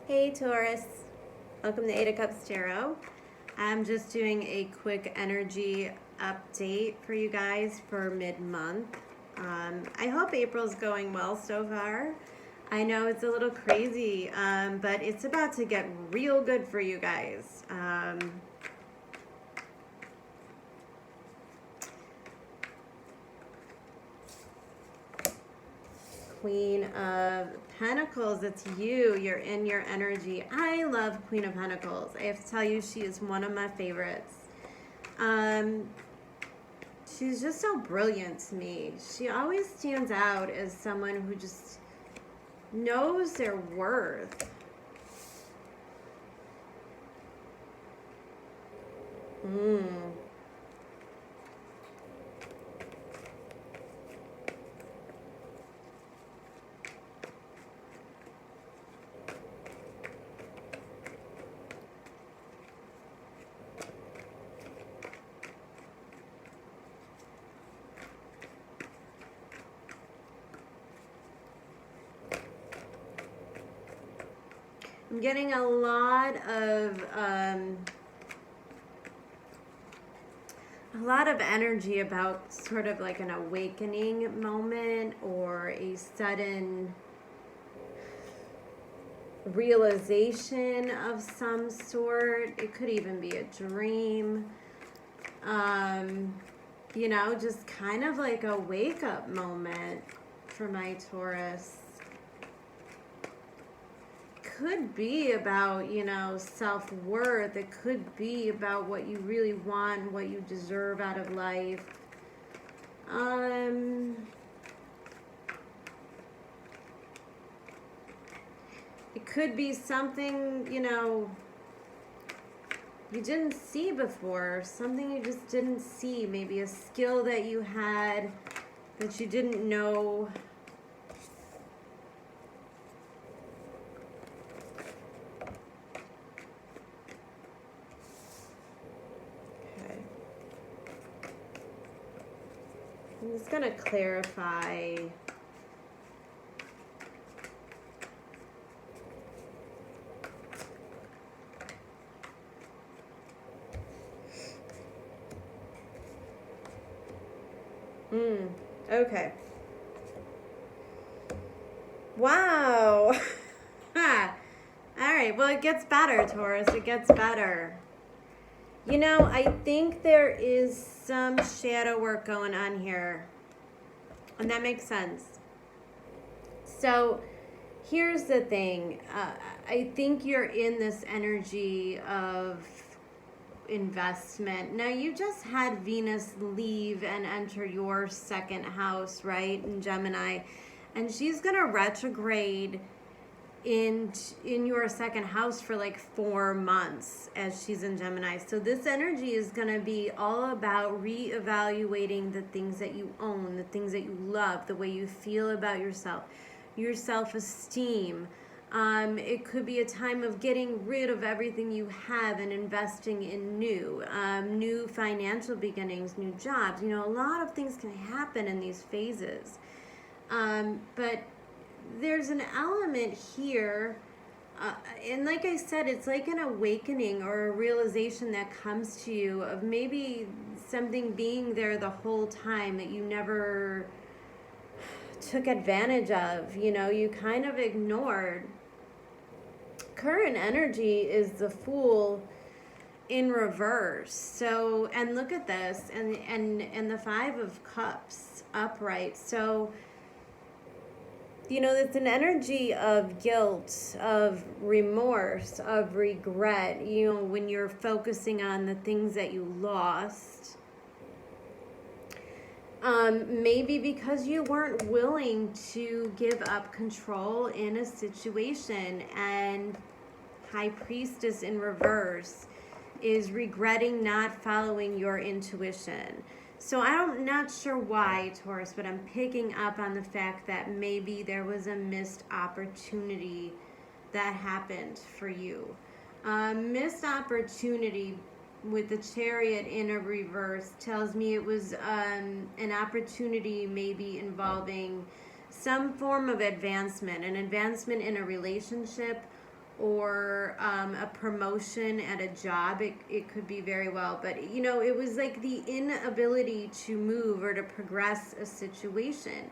Hey Taurus, welcome to 8 of Cups Tarot. I'm just doing a quick energy update for you guys for mid-month. I hope April's going well so far. I know it's a little crazy, but it's about to get real good for you guys. Queen of Pentacles, it's you. You're in your energy. I love Queen of Pentacles. I have to tell you, she is one of my favorites. She's just so brilliant to me. She always stands out as someone who just knows their worth. I'm getting a lot of energy about sort of like an awakening moment or a sudden realization of some sort. It could even be a dream. You know, just kind of like a wake-up moment for my Taurus. Could be about, you know, self-worth. It could be about what you really want, what you deserve out of life. It could be something, you know, you didn't see before, something you just didn't see, maybe a skill that you had that you didn't know. I'm just going to clarify. Okay. Wow. All right. Well, it gets better, Taurus. It gets better. You know, I think there is some shadow work going on here, and that makes sense. So here's the thing. I think you're in this energy of investment. Now, you just had Venus leave and enter your second house, right, in Gemini, and she's going to retrograde in your second house for like 4 months as she's in Gemini. So this energy is going to be all about reevaluating the things that you own, the things that you love, the way you feel about yourself, your self-esteem. It could be a time of getting rid of everything you have and investing in new financial beginnings, new jobs. You know, a lot of things can happen in these phases. But there's an element here, and like I said, it's like an awakening or a realization that comes to you of maybe something being there the whole time that you never took advantage of, you know, you kind of ignored. Current energy is the Fool in reverse. So, and look at this, and the Five of Cups upright. So, you know, it's an energy of guilt, of remorse, of regret, you know, when you're focusing on the things that you lost. Maybe because you weren't willing to give up control in a situation, and High Priestess in reverse is regretting not following your intuition. So I'm not sure why, Taurus, but I'm picking up on the fact that maybe there was a missed opportunity that happened for you. Missed opportunity with the Chariot in a reverse tells me it was an opportunity maybe involving some form of advancement, an advancement in a relationship, or a promotion at a job. It could be very well, but you know, it was like the inability to move or to progress a situation.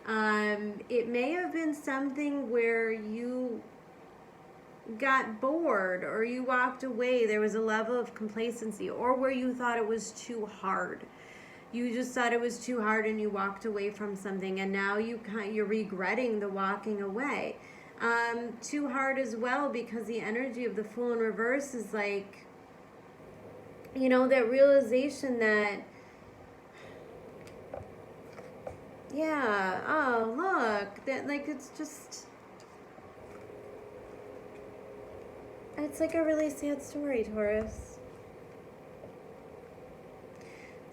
It may have been something where you got bored or you walked away. There was a level of complacency, or where you thought it was too hard. You just thought it was too hard and you walked away from something, and now you're regretting the walking away. Too hard as well, because the energy of the Fool in reverse is like, you know, that realization that, yeah, oh, look, that, like, it's like a really sad story, Taurus.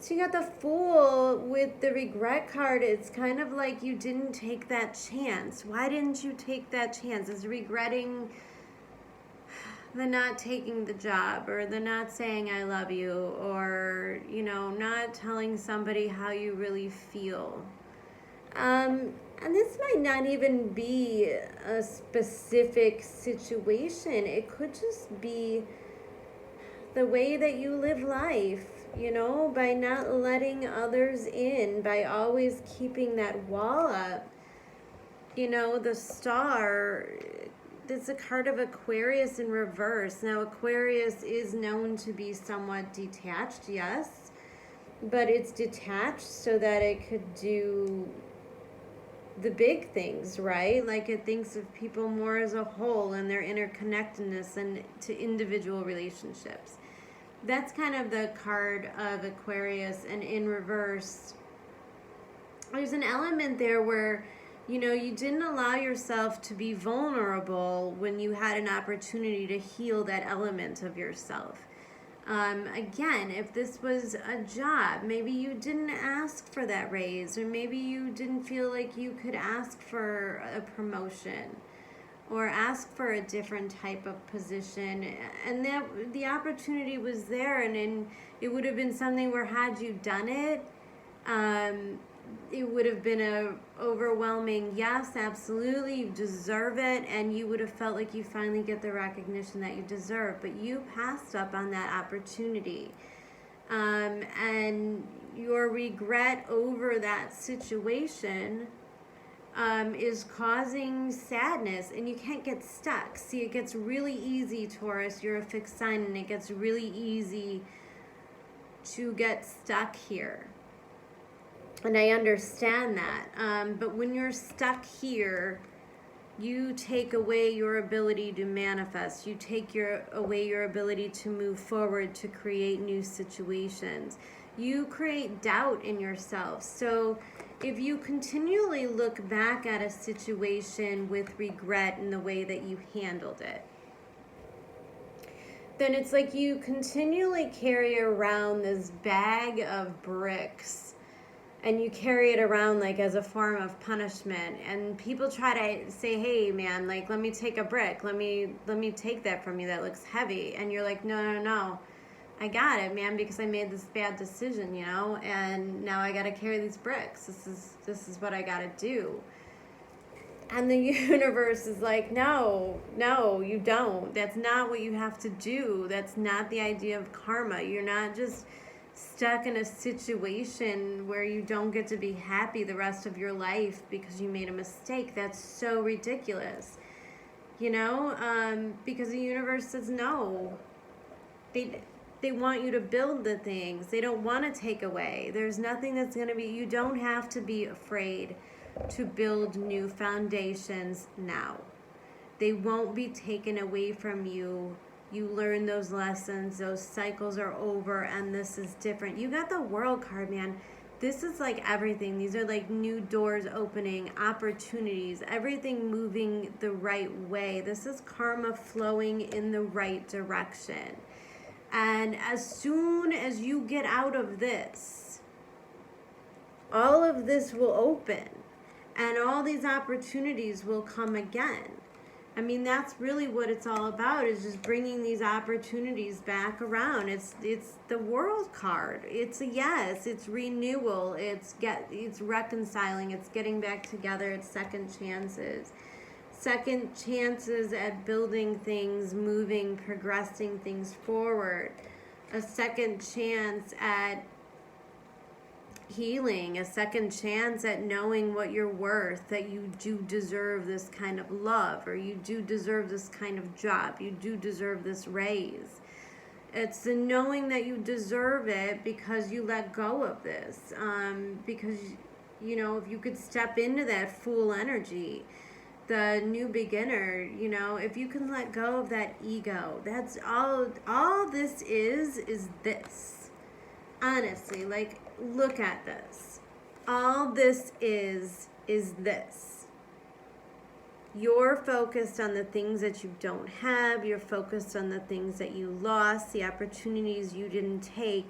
So you got the Fool with the regret card. It's kind of like you didn't take that chance. Why didn't you take that chance? It's regretting the not taking the job, or the not saying I love you, or, you know, not telling somebody how you really feel. And this might not even be a specific situation. It could just be the way that you live life, you know, by not letting others in, by always keeping that wall up. You know, the Star, it's a card of Aquarius in reverse. Now, Aquarius is known to be somewhat detached, yes, but it's detached so that it could do the big things, right? Like, it thinks of people more as a whole and their interconnectedness and to individual relationships. That's kind of the card of Aquarius. And in reverse, there's an element there where, you know, you didn't allow yourself to be vulnerable when you had an opportunity to heal that element of yourself. Again, if this was a job, maybe you didn't ask for that raise, or maybe you didn't feel like you could ask for a promotion or ask for a different type of position, and that the opportunity was there, and it would have been something where, had you done it, it would have been a overwhelming yes, absolutely, you deserve it, and you would have felt like you finally get the recognition that you deserve. But you passed up on that opportunity, and your regret over that situation is causing sadness, and you can't get stuck. See, it gets really easy, Taurus, you're a fixed sign, and it gets really easy to get stuck here. And I understand that. But when you're stuck here, you take away your ability to manifest. You take away your ability to move forward, to create new situations. You create doubt in yourself. So if you continually look back at a situation with regret in the way that you handled it, then it's like you continually carry around this bag of bricks, and you carry it around like as a form of punishment. And people try to say, hey man, like, let me take a brick, let me take that from you, that looks heavy. And you're like, no, I got it, man, because I made this bad decision, you know, and now I gotta carry these bricks. This is what I gotta do. And the universe is like, no, you don't. That's not what you have to do. That's not the idea of karma. You're not just stuck in a situation where you don't get to be happy the rest of your life because you made a mistake. That's so ridiculous, you know, because the universe says no. They want you to build the things. They don't want to take away. There's nothing that's going to be, you don't have to be afraid to build new foundations now. They won't be taken away from you. You learn those lessons, those cycles are over, and this is different. You got the World card, man. This is like everything. These are like new doors opening, opportunities, everything moving the right way. This is karma flowing in the right direction. And as soon as you get out of this, all of this will open, and all these opportunities will come again. I mean, that's really what it's all about, is just bringing these opportunities back around. It's the World card. It's a yes. It's renewal. It's reconciling. It's getting back together. It's second chances. second chances at building things, moving, progressing things forward, a second chance at healing, a second chance at knowing what you're worth, that you do deserve this kind of love, or you do deserve this kind of job, you do deserve this raise. It's the knowing that you deserve it because you let go of this. Because, you know, if you could step into that Fool energy, the new beginner, you know, if you can let go of that ego, that's all this is this. Honestly, like, look at this. All this is this. You're focused on the things that you don't have. You're focused on the things that you lost, the opportunities you didn't take,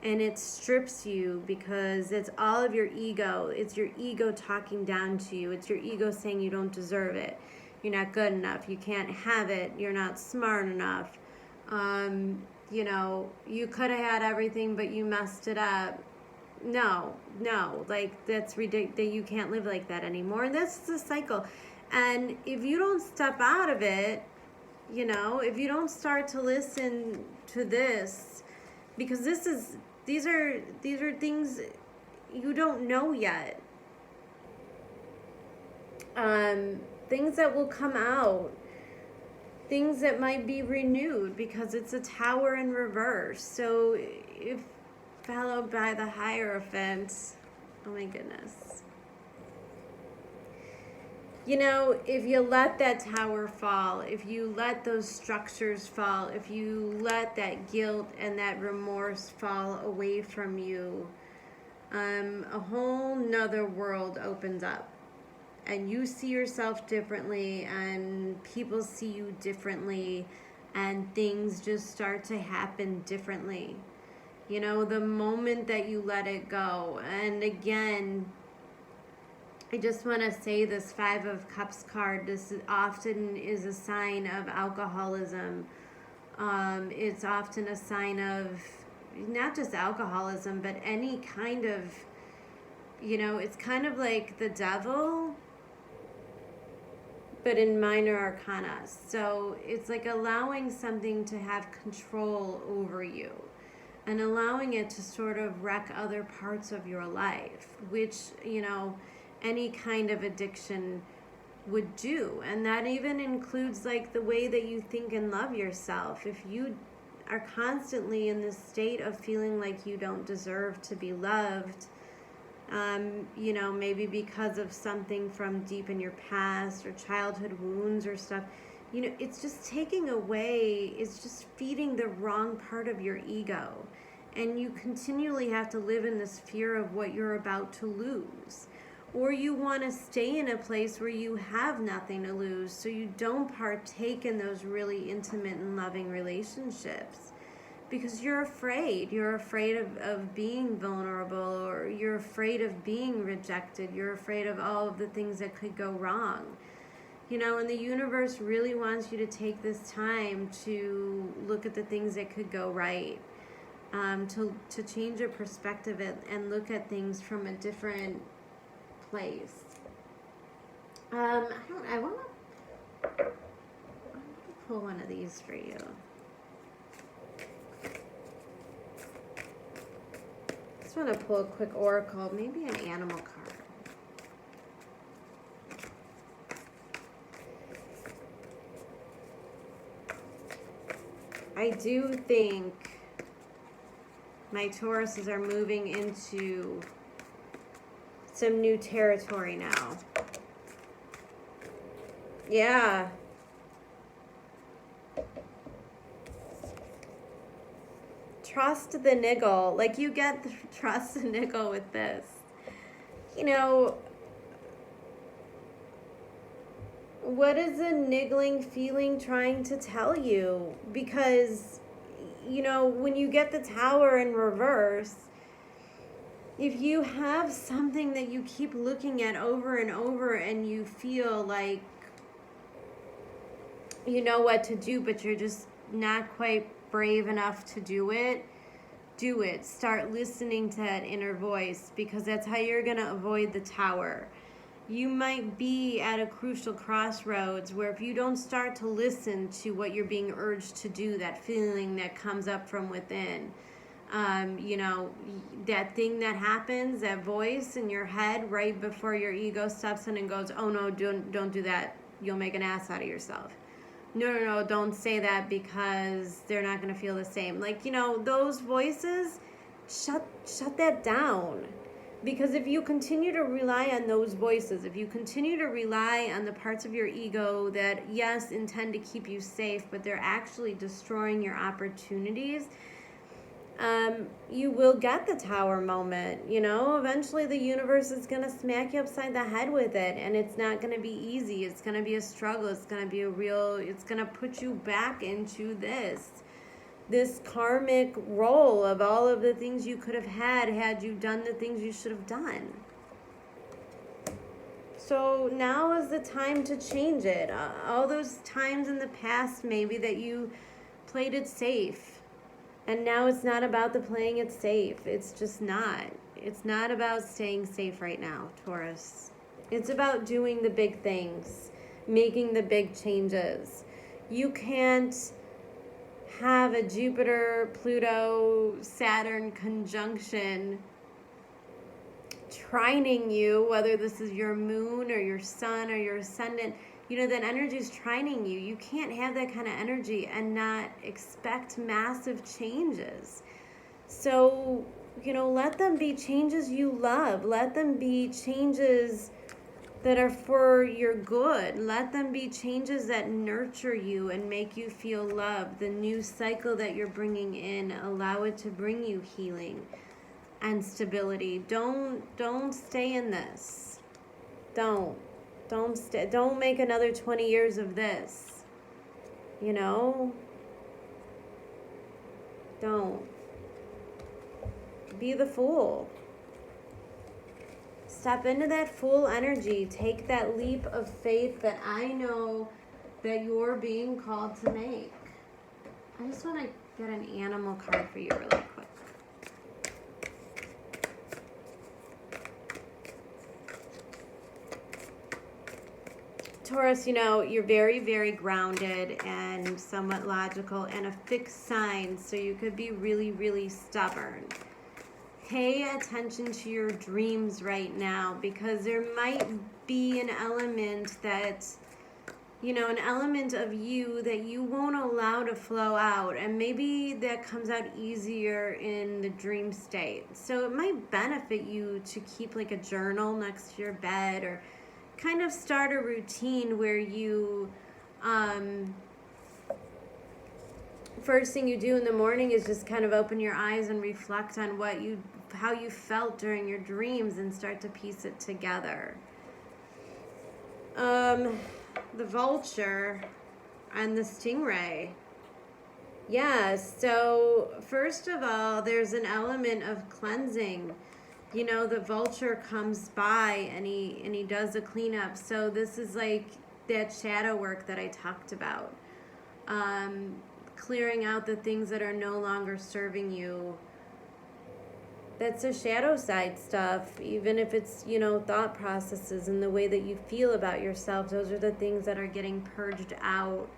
and it strips you because it's all of your ego. It's your ego talking down to you. It's your ego saying you don't deserve it. You're not good enough. You can't have it. You're not smart enough. You know, you could have had everything, but you messed it up. No, like, that's ridiculous. You can't live like that anymore. And that's the cycle. And if you don't step out of it, you know, if you don't start to listen to this, because these are things you don't know yet. Things that will come out, things that might be renewed, because it's a Tower in reverse. So if followed by the Hierophant, oh my goodness. You know, if you let that tower fall, if you let those structures fall, if you let that guilt and that remorse fall away from you, a whole nother world opens up. And you see yourself differently, and people see you differently, and things just start to happen differently. You know, the moment that you let it go. And again, I just want to say this 5 of Cups card, this often is a sign of alcoholism. It's often a sign of not just alcoholism, but any kind of, you know, it's kind of like the devil, but in minor arcana. So it's like allowing something to have control over you and allowing it to sort of wreck other parts of your life, which, you know, any kind of addiction would do. And that even includes like the way that you think and love yourself. If you are constantly in this state of feeling like you don't deserve to be loved, you know, maybe because of something from deep in your past or childhood wounds or stuff, you know, it's just taking away, it's just feeding the wrong part of your ego. And you continually have to live in this fear of what you're about to lose. Or you want to stay in a place where you have nothing to lose, so you don't partake in those really intimate and loving relationships. Because you're afraid. You're afraid of being vulnerable, or you're afraid of being rejected. You're afraid of all of the things that could go wrong. You know, and the universe really wants you to take this time to look at the things that could go right. To change your perspective and look at things from a different place. I want to pull one of these for you. Just want to pull a quick oracle, maybe an animal card. I do think my Tauruses are moving into some new territory now. Yeah. Trust the niggle. Like, you get the trust the niggle with this. You know, what is a niggling feeling trying to tell you? Because, you know, when you get the Tower in reverse, if you have something that you keep looking at over and over and you feel like you know what to do, but you're just not quite brave enough to do it, do it. Start listening to that inner voice, because that's how you're going to avoid the Tower. you might be at a crucial crossroads where if you don't start to listen to what you're being urged to do, that feeling that comes up from within, you know, that thing that happens, that voice in your head right before your ego steps in and goes, oh no, don't do that. You'll make an ass out of yourself. No, don't say that because they're not going to feel the same. Like, you know, those voices, shut that down. Because if you continue to rely on those voices, if you continue to rely on the parts of your ego that, yes, intend to keep you safe, but they're actually destroying your opportunities, you will get the tower moment. You know, eventually the universe is going to smack you upside the head with it, and it's not going to be easy. It's going to be a struggle. It's going to be it's going to put you back into this karmic role of all of the things you could have had you done the things you should have done. So now is the time to change it. All those times in the past maybe that you played it safe. And now it's not about the playing it safe. It's just not. It's not about staying safe right now, Taurus. It's about doing the big things, making the big changes. You can't have a Jupiter, Pluto, Saturn conjunction trining you, whether this is your moon or your sun or your ascendant. You know, that energy is trining you. You can't have that kind of energy and not expect massive changes. So, you know, let them be changes you love. Let them be changes that are for your good. Let them be changes that nurture you and make you feel loved. The new cycle that you're bringing in, allow it to bring you healing and stability. Don't stay in this. Don't make another 20 years of this. You know? Don't. Be the fool. Step into that fool energy. Take that leap of faith that I know that you're being called to make. I just want to get an animal card for you really quick. Taurus, you know, you're very, very grounded and somewhat logical and a fixed sign, so you could be really, really stubborn. Pay attention to your dreams right now, because there might be an element that, you know, an element of you that you won't allow to flow out, and maybe that comes out easier in the dream state. So it might benefit you to keep like a journal next to your bed, or kind of start a routine where you first thing you do in the morning is just kind of open your eyes and reflect on how you felt during your dreams and start to piece it together. The vulture and the stingray. Yeah, so first of all, there's an element of cleansing. You know, the vulture comes by and he does a cleanup. So this is like that shadow work that I talked about. Clearing out the things that are no longer serving you. That's the shadow side stuff. Even if it's, you know, thought processes and the way that you feel about yourself, those are the things that are getting purged out.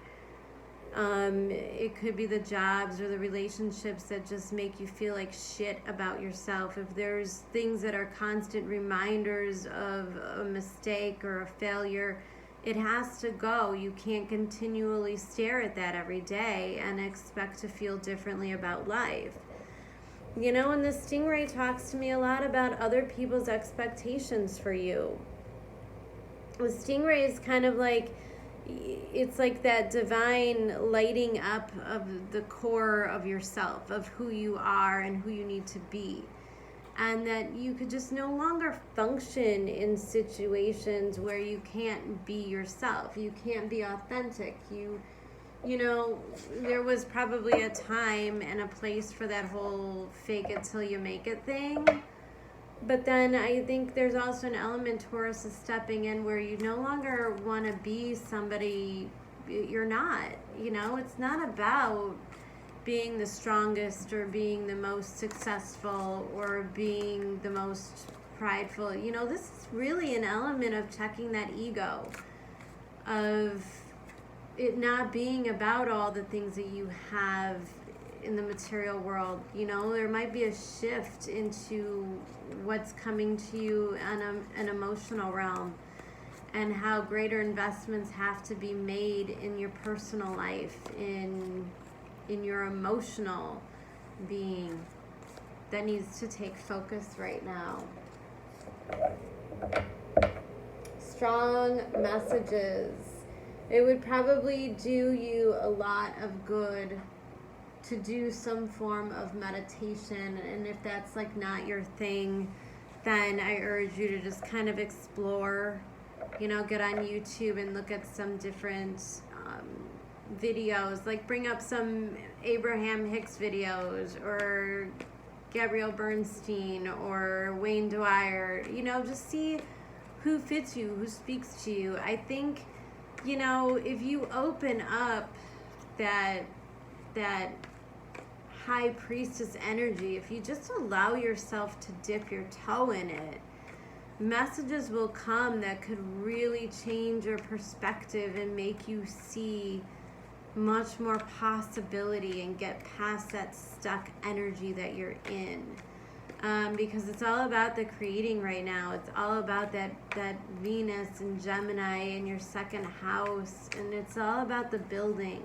It could be the jobs or the relationships that just make you feel like shit about yourself. If there's things that are constant reminders of a mistake or a failure, it has to go. You can't continually stare at that every day and expect to feel differently about life. You know, and the stingray talks to me a lot about other people's expectations for you. The stingray is kind of like, it's like that divine lighting up of the core of yourself, of who you are and who you need to be. And that you could just no longer function in situations where you can't be yourself. You can't be authentic. You know, there was probably a time and a place for that whole fake it till you make it thing. But then I think there's also an element, Taurus, is stepping in where you no longer want to be somebody you're not. You know, it's not about being the strongest or being the most successful or being the most prideful. You know, this is really an element of checking that ego, of it not being about all the things that you have in the material world. You know, there might be a shift into what's coming to you on an emotional realm, and how greater investments have to be made in your personal life, in your emotional being, that needs to take focus right now. Strong messages. It would probably do you a lot of good to do some form of meditation, and if that's like not your thing, then I urge you to just kind of explore, you know, get on YouTube and look at some different videos, like bring up some Abraham Hicks videos, or Gabrielle Bernstein, or Wayne Dwyer. You know, just see who fits you, who speaks to you. I think, you know, if you open up that high priestess energy, if you just allow yourself to dip your toe in it, messages will come that could really change your perspective and make you see much more possibility and get past that stuck energy that you're in. Because it's all about the creating right now. It's all about that Venus and Gemini in your second house, and it's all about the building,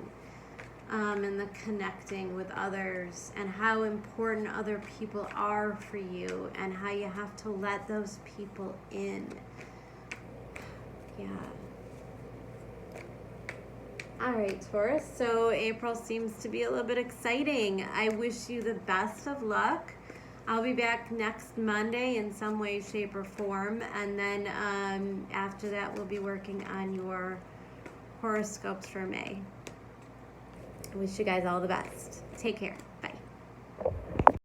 and the connecting with others, and how important other people are for you, and how you have to let those people in. Yeah. All right, Taurus. So April seems to be a little bit exciting. I wish you the best of luck. I'll be back next Monday in some way, shape, or form. And then after that, we'll be working on your horoscopes for May. I wish you guys all the best. Take care.